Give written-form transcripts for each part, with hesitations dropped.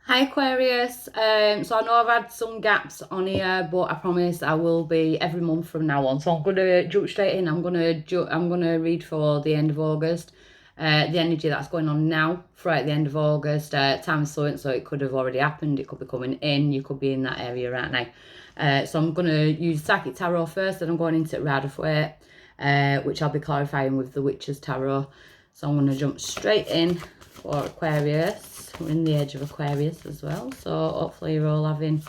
Hi Aquarius. So I know I've had some gaps on here, but I promise I will be every month from now on. So I'm gonna jump straight in. I'm gonna read for the end of August. The energy that's going on now throughout the end of August. Time is fluent, so it could have already happened. It could be coming in. You could be in that area right now. So I'm gonna use Psychic Tarot first, then I'm going into Rider-Waite, which I'll be clarifying with the Witch's Tarot. So I'm gonna jump straight in for Aquarius. We're in the edge of Aquarius as well, so hopefully you're all having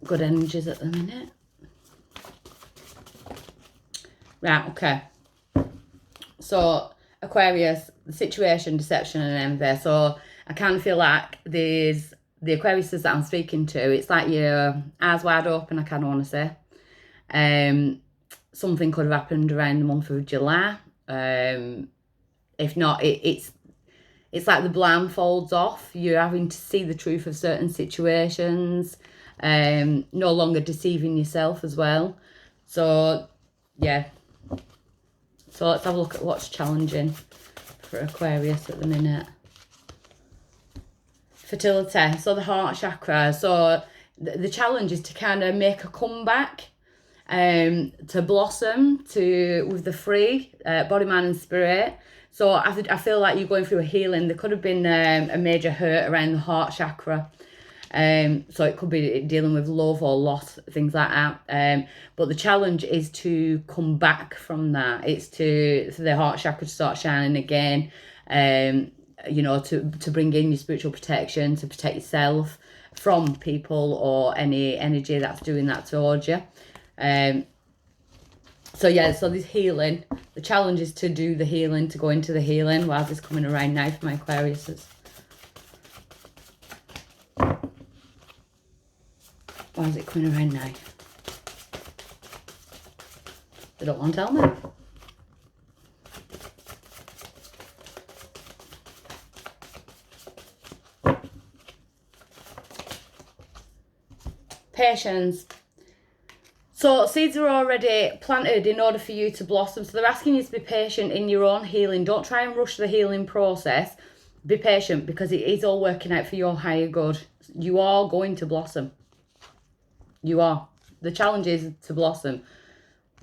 good energies at the minute. Right, okay. So Aquarius, the situation, deception and envy. So I kind of feel like there's the Aquariuses that I'm speaking to, it's like your eyes wide open, I kind of want to say. Something could have happened around the month of July. If not, it's like the blindfolds off. You're having to see the truth of certain situations, no longer deceiving yourself as well. So, yeah. So let's have a look at what's challenging for Aquarius at the minute. Fertility. So the heart chakra. So the challenge is to kind of make a comeback, to blossom, with the free body, mind and spirit. So I feel like you're going through a healing. There could have been a major hurt around the heart chakra. So it could be dealing with love or loss, things like that. But the challenge is to come back from that. It's for the heart chakra to start shining again. You know, to bring in your spiritual protection, to protect yourself from people or any energy that's doing that towards you. So yeah, so this healing, the challenge is to do the healing, to go into the healing. Why is this coming around now for my Aquariuses? Why is it coming around now? They don't want to tell me. Patience. So seeds are already planted in order for you to blossom. So they're asking you to be patient in your own healing. Don't try and rush the healing process. Be patient because it is all working out for your higher good. You are going to blossom. You are. The challenge is to blossom.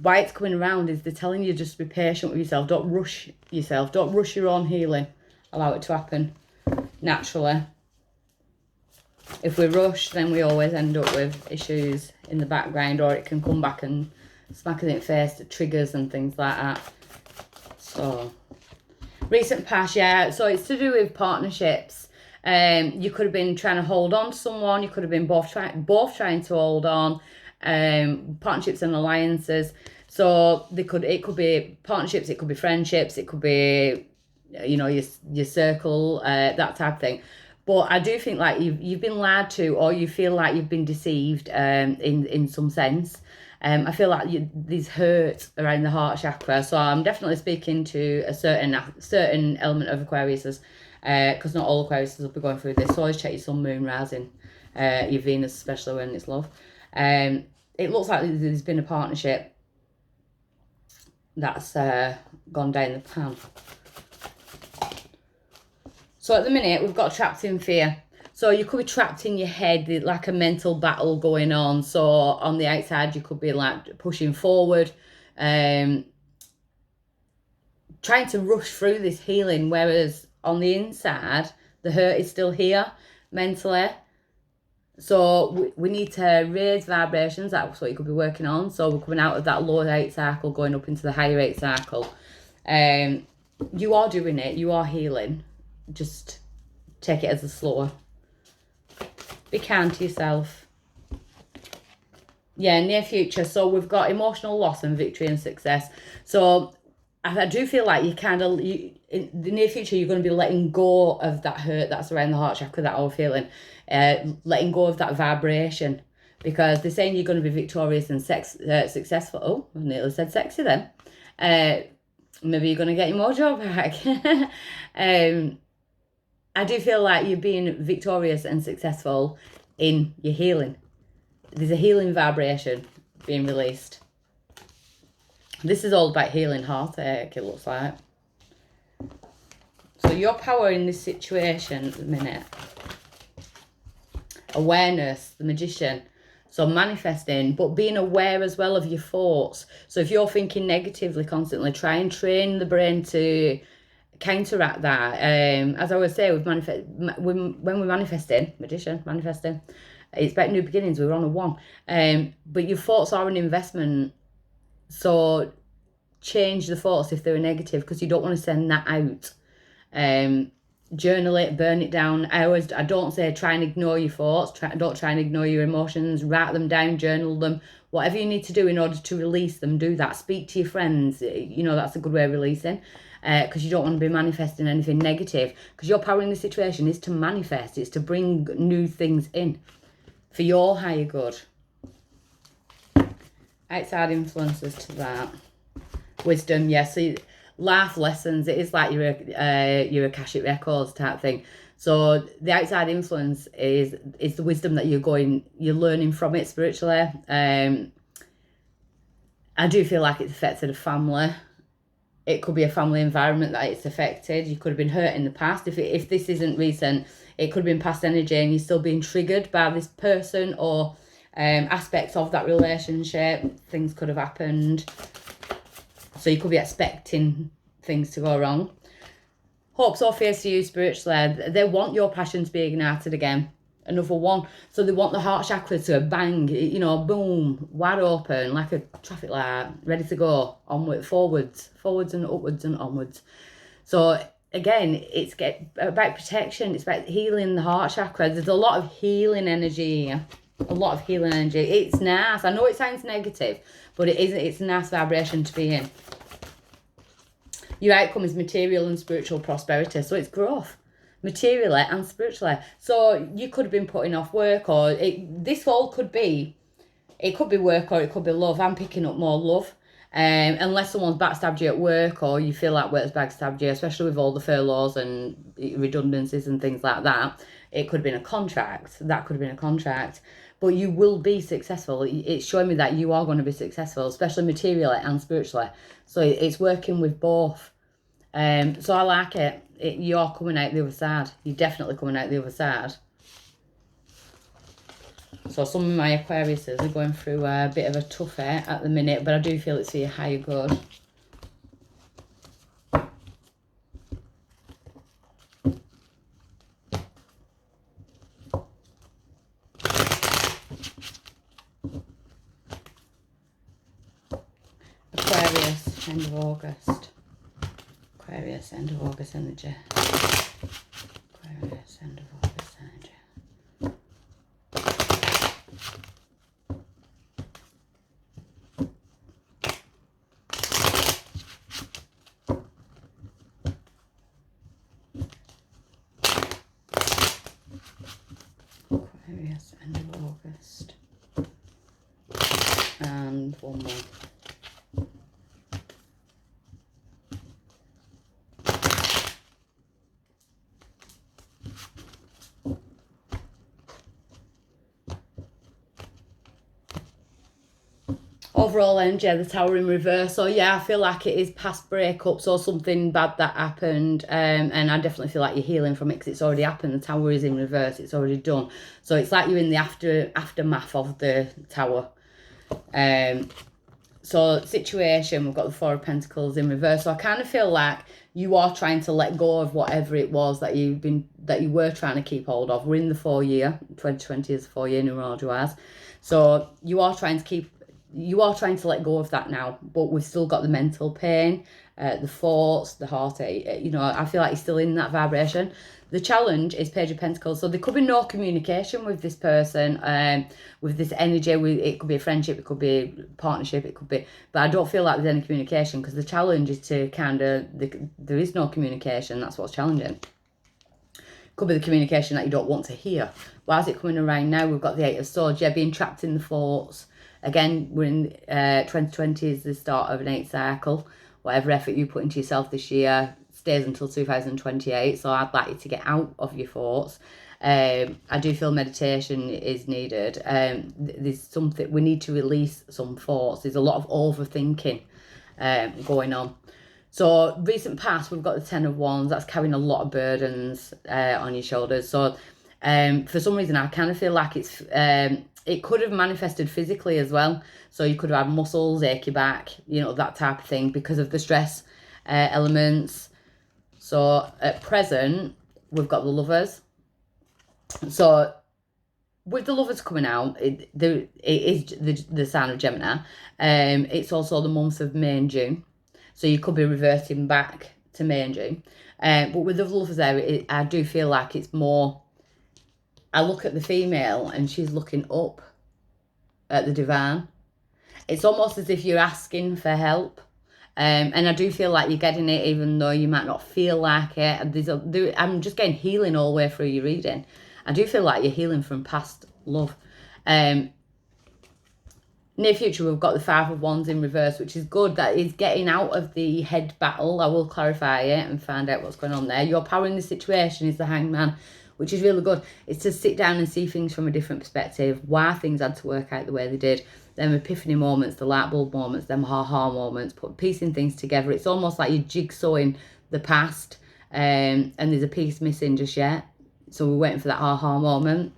Why it's coming around is they're telling you just to be patient with yourself. Don't rush yourself. Don't rush your own healing. Allow it to happen naturally. If we rush, then we always end up with issues in the background, or it can come back and smack in the face, triggers and things like that. So, recent past, yeah. So it's to do with partnerships. You could have been trying to hold on to someone. You could have been both trying to hold on. Partnerships and alliances. So it could be partnerships. It could be friendships. It could be, you know, your circle, that type of thing. But I do think like you've been lied to, or you feel like you've been deceived in some sense. I feel like there's hurt around the heart chakra. So I'm definitely speaking to a certain element of Aquariuses, because not all Aquariuses will be going through this. So always check your sun, moon, rising, your Venus, especially when it's love. It looks like there's been a partnership that's gone down the pan. So at the minute, we've got trapped in fear. So you could be trapped in your head, like a mental battle going on. So on the outside, you could be like pushing forward, trying to rush through this healing. Whereas on the inside, the hurt is still here mentally. So we need to raise vibrations. That's what you could be working on. So we're coming out of that lower 8 cycle, going up into the higher 8 cycle. You are doing it. You are healing. Just take it as a slower. Be kind to yourself. Yeah, near future. So we've got emotional loss and victory and success. So I do feel like in the near future, you're going to be letting go of that hurt that's around the heart chakra, that old feeling. Letting go of that vibration. Because they're saying you're going to be victorious and successful. Oh, I nearly said sexy then. Maybe you're going to get your mojo back. I do feel like you're being victorious and successful in your healing. There's a healing vibration being released. This is all about healing heartache, it looks like. So your power in this situation at the minute. Awareness, the Magician. So manifesting, but being aware as well of your thoughts. So if you're thinking negatively constantly, try and train the brain to counteract that. As I always say, when we're manifesting, Magician, manifesting, it's about new beginnings. We're on a 1. But your thoughts are an investment. So change the thoughts if they're negative, because you don't want to send that out. Journal it, burn it down. I don't say try and ignore your thoughts. Don't try and ignore your emotions. Write them down, journal them. Whatever you need to do in order to release them, do that. Speak to your friends. You know, that's a good way of releasing, because you don't want to be manifesting anything negative, because your power in the situation is to manifest. It's to bring new things in for your higher good. Outside influences to that. Wisdom, yes. So life lessons, it is like your Akashic records type thing. So the outside influence is the wisdom that you're learning from it spiritually. I do feel like it's affected a family. It could be a family environment that it's affected. You could have been hurt in the past. If this isn't recent, it could have been past energy and you're still being triggered by this person or aspects of that relationship. Things could have happened. So you could be expecting things to go wrong. Hopes or fears for you spiritually. They want your passion to be ignited again. Another 1. So they want the heart chakra to bang, you know, boom, wide open, like a traffic light, ready to go, onward, forwards and upwards and onwards. So again, it's about protection. It's about healing the heart chakra. There's a lot of healing energy here. A lot of healing energy. It's nice. I know it sounds negative, but it isn't. It's a nice vibration to be in. Your outcome is material and spiritual prosperity. So it's growth, materially and spiritually. So you could have been putting off work, or this all could be, it could be work or it could be love. I'm picking up more love. Unless someone's backstabbed you at work, or you feel like work's backstabbed you, especially with all the furloughs and redundancies and things like that. It could have been a contract. That could have been a contract. But you will be successful. It's showing me that you are going to be successful, especially materially and spiritually. So it's working with both. So I like it. You're coming out the other side. You're definitely coming out the other side. So some of my Aquariuses are going through a bit of a tough at the minute, but I do feel it's for your higher good. Aquarius, end of August. Aquarius, end of August energy. Aquarius, end of August energy. Aquarius, end of August. And one more. Overall energy, the Tower in reverse. So yeah, I feel like it is past breakups or something bad that happened, and I definitely feel like you're healing from it because it's already happened. The Tower is in reverse. It's already done. So it's like you're in the aftermath of the Tower. So situation, we've got the Four of Pentacles in reverse. So I kind of feel like you are trying to let go of whatever it was that you were trying to keep hold of. We're in the 4-year. 2020 is 4-year numerology-wise. So you are trying to let go of that now, but we've still got the mental pain, the thoughts, the heartache. You know, I feel like you're still in that vibration. The challenge is Page of Pentacles. So there could be no communication with this person, with this energy. It could be a friendship, it could be a partnership, it could be... But I don't feel like there's any communication because the challenge is to kind of... There is no communication. That's what's challenging. Could be the communication that you don't want to hear. Why is it coming around now? We've got the Eight of Swords. Yeah, being trapped in the thoughts. Again, we're in 2020 is the start of an 8th cycle. Whatever effort you put into yourself this year stays until 2028. So I'd like you to get out of your thoughts. I do feel meditation is needed. There's something, we need to release some thoughts. There's a lot of overthinking going on. So recent past, we've got the Ten of Wands. That's carrying a lot of burdens on your shoulders. So for some reason, I kind of feel like it could have manifested physically as well. So you could have had muscles, achy back, you know, that type of thing because of the stress elements. So at present, we've got the Lovers. So with the Lovers coming out, it is the sign of Gemini. It's also the months of May and June. So you could be reverting back to May and June. But with the Lovers there, I do feel like it's more... I look at the female and she's looking up at the divine. It's almost as if you're asking for help. And I do feel like you're getting it even though you might not feel like it. I'm just getting healing all the way through your reading. I do feel like you're healing from past love. Near future, we've got the Five of Wands in reverse, which is good. That is getting out of the head battle. I will clarify it and find out what's going on there. Your power in the situation is the Hangman, which is really good. It's to sit down and see things from a different perspective, why things had to work out the way they did. Them epiphany moments, the light bulb moments, them ha-ha moments, piecing things together. It's almost like you're jigsawing the past and there's a piece missing just yet. So we're waiting for that ha-ha moment.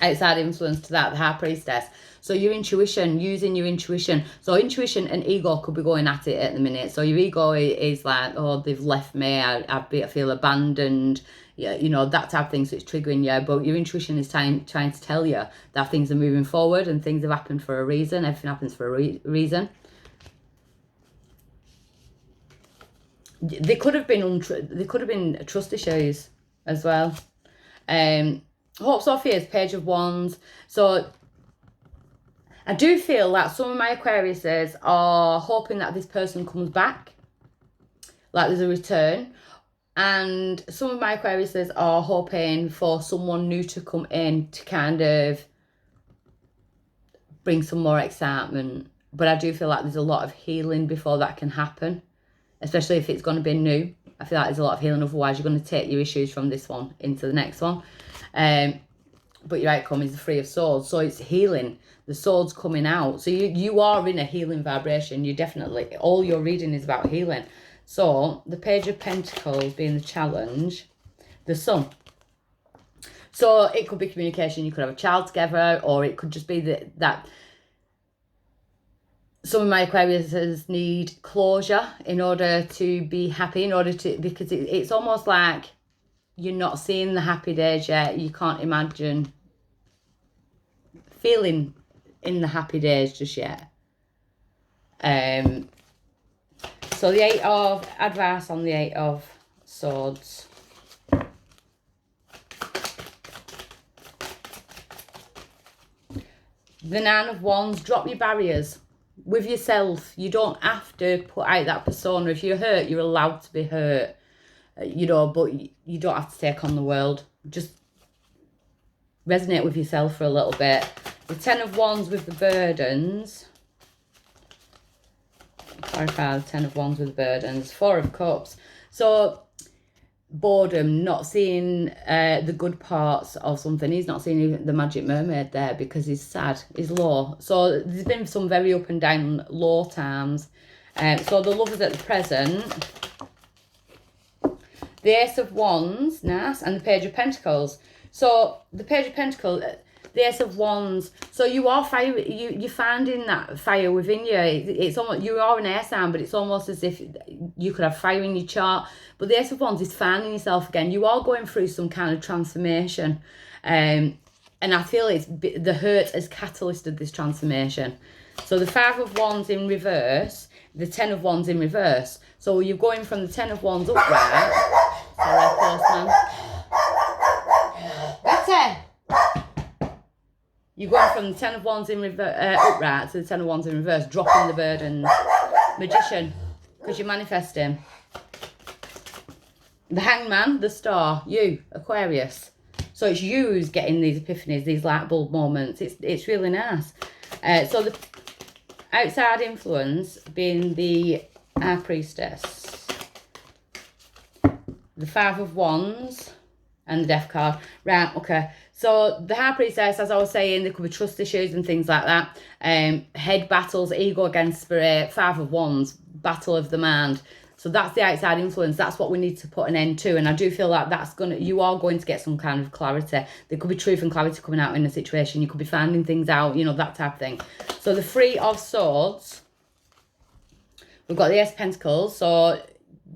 Outside influence to that, the High Priestess. So your intuition, using your intuition. So intuition and ego could be going at it at the minute. So your ego is like, oh, they've left me, I feel abandoned, yeah, you know, that type of thing. So it's triggering you. But your intuition is trying to tell you that things are moving forward and things have happened for a reason. Everything happens for a reason. There could have been trust issues as well. Hopes or fears, Page of Wands. So I do feel that some of my Aquariuses are hoping that this person comes back, like there's a return. And some of my Aquariuses are hoping for someone new to come in to kind of bring some more excitement. But I do feel like there's a lot of healing before that can happen, especially if it's going to be new. I feel like there's a lot of healing. Otherwise, you're going to take your issues from this one into the next one. But your outcome is the Three of Swords. So it's healing. The swords coming out. So you are in a healing vibration. You definitely, all your reading is about healing. So the Page of Pentacles being the challenge. The Sun. So it could be communication. You could have a child together. Or it could just be that some of my Aquariuses need closure in order to be happy. Because it's almost like you're not seeing the happy days yet. You can't imagine feeling in the happy days just yet. So the Eight of advice on the Eight of Swords. The Nine of Wands. Drop your barriers with yourself. You don't have to put out that persona. If you're hurt, you're allowed to be hurt. You know, but you don't have to take on the world. Just resonate with yourself for a little bit. The Ten of Wands with the burdens. Clarify the Ten of Wands with the burdens. Four of Cups. So boredom, not seeing the good parts of something. He's not seeing the Magic Mermaid there because he's sad, he's low. So there's been some very up and down low times. So the Lovers at the present. The Ace of Wands, nice, and the Page of Pentacles. So the Page of Pentacles, the Ace of Wands. So you are fire. You're finding that fire within you. It's almost, you are an air sign, but it's almost as if you could have fire in your chart. But the Ace of Wands is finding yourself again. You are going through some kind of transformation, and I feel it's the hurt has catalysed this transformation. So the Five of Wands in reverse, the Ten of Wands in reverse. So you're going from the Ten of Wands upright. Sorry, postman. Betty! You're going from the Ten of Wands in upright to the Ten of Wands in reverse, dropping the burdens. Magician, because you're manifesting. The Hangman, the Star, you, Aquarius. So it's you who's getting these epiphanies, these light bulb moments. It's really nice. So the outside influence being the High Priestess, the Five of Wands, and the Death card. Right, okay. So the High Priestess, as I was saying, there could be trust issues and things like that. Head battles, ego against spirit. Five of Wands, battle of the mind. So that's the outside influence. That's what we need to put an end to. And I do feel like you are going to get some kind of clarity. There could be truth and clarity coming out in a situation. You could be finding things out, you know, that type of thing. So the Three of Swords, we've got the Ace of Pentacles. So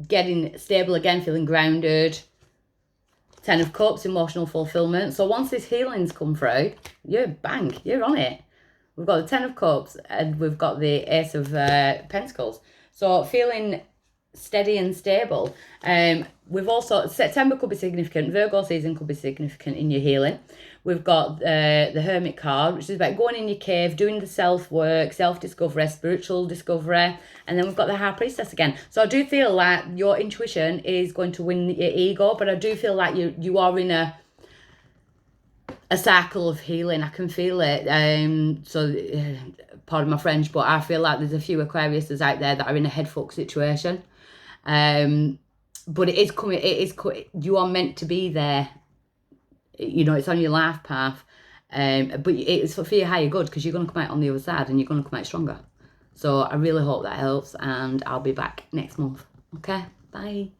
getting stable again, feeling grounded. Ten of Cups, emotional fulfillment. So once this healing's come through, you're on it. We've got the Ten of Cups and we've got the Ace of Pentacles. So feeling steady and stable. We've also, September could be significant. Virgo season could be significant in your healing. We've got the Hermit card, which is about going in your cave, doing the self-work, self-discovery, spiritual discovery. And then we've got the High Priestess again. So I do feel like your intuition is going to win your ego, but I do feel like you are in a cycle of healing. I can feel it. Pardon my French, but I feel like there's a few Aquariuses out there that are in a head fuck situation. But it is coming. You are meant to be there. You know, it's on your life path. But it's for your higher good, because you're going to come out on the other side and you're going to come out stronger. So I really hope that helps, and I'll be back next month. Okay, bye.